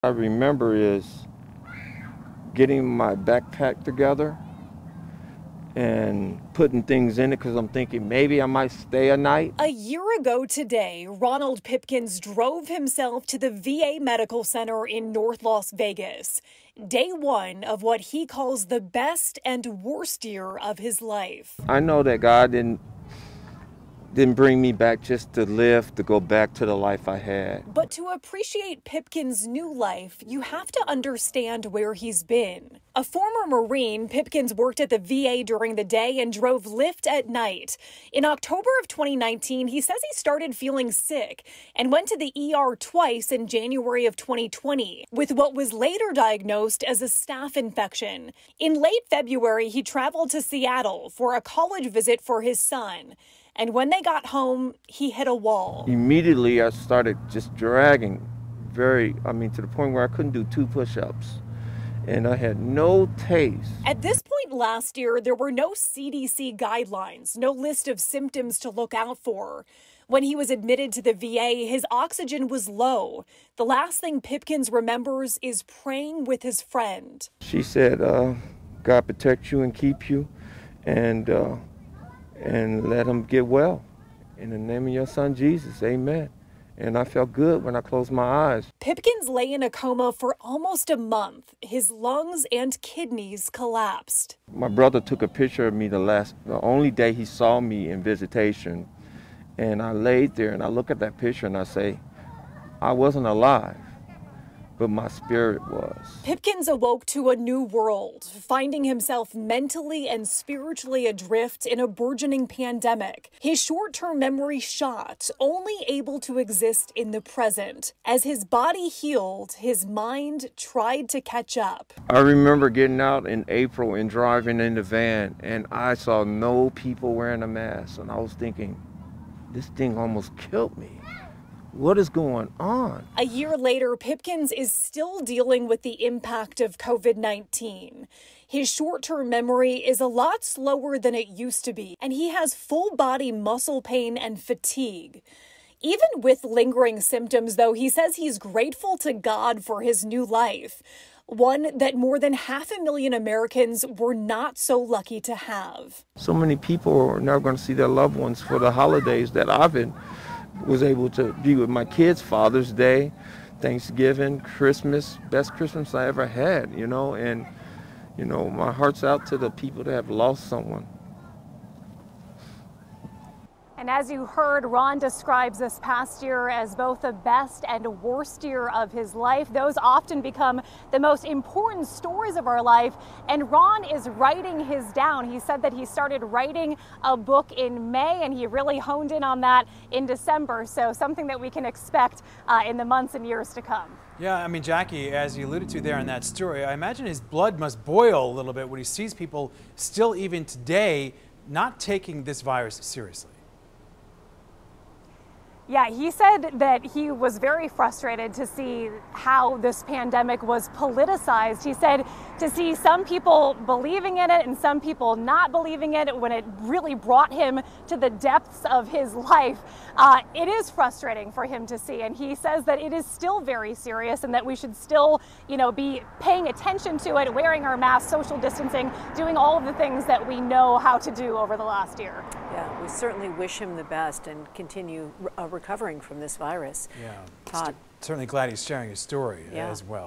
I remember is getting my backpack together and putting things in it because I'm thinking maybe I might stay a night. A year ago today, Ronald Pipkins drove himself to the VA Medical Center in North Las Vegas. Day one of what he calls the best and worst year of his life. I know that God didn't bring me back just to live, to go back to the life I had. But to appreciate Pipkins' new life, you have to understand where he's been. A former Marine, Pipkins worked at the VA during the day and drove Lyft at night. In October of 2019, he says he started feeling sick and went to the ER twice in January of 2020 with what was later diagnosed as a staph infection. In late February, he traveled to Seattle for a college visit for his son. And when they got home, he hit a wall. Immediately, I started just dragging to the point where I couldn't do 2 push-ups. And I had no taste. At this point last year, there were no CDC guidelines, no list of symptoms to look out for. When he was admitted to the VA, his oxygen was low. The last thing Pipkins remembers is praying with his friend. She said, God protect you and keep you, and let him get well. In the name of your son, Jesus, amen. And I felt good when I closed my eyes. Pipkins lay in a coma for almost a month. His lungs and kidneys collapsed. My brother took a picture of me the only day he saw me in visitation. And I laid there and I look at that picture and I say, I wasn't alive, but my spirit was. Pipkins awoke to a new world, finding himself mentally and spiritually adrift in a burgeoning pandemic. His short-term memory shot, only able to exist in the present. As his body healed, his mind tried to catch up. I remember getting out in April and driving in the van, and I saw no people wearing a mask, and I was thinking, this thing almost killed me. What is going on? A year later, Pipkins is still dealing with the impact of COVID-19. His short-term memory is a lot slower than it used to be, and he has full-body muscle pain and fatigue. Even with lingering symptoms, though, he says he's grateful to God for his new life, one that more than 500,000 Americans were not so lucky to have. So many people are never going to see their loved ones for the holidays that was able to be with my kids. Father's Day, Thanksgiving, Christmas, best Christmas I ever had, and, my heart's out to the people that have lost someone. And as you heard, Ron describes this past year as both the best and worst year of his life. Those often become the most important stories of our life. And Ron is writing his down. He said that he started writing a book in May, and he really honed in on that in December. So something that we can expect in the months and years to come. Yeah, I mean, Jackie, as you alluded to there in that story, I imagine his blood must boil a little bit when he sees people still even today not taking this virus seriously. Yeah, he said that he was very frustrated to see how this pandemic was politicized. He said to see some people believing in it and some people not believing it when it really brought him to the depths of his life. It is frustrating for him to see, and he says that it is still very serious and that we should still, be paying attention to it, wearing our masks, social distancing, doing all of the things that we know how to do over the last year. Yeah, we certainly wish him the best and continue recovering from this virus. Yeah, Todd. certainly glad he's sharing his story as well.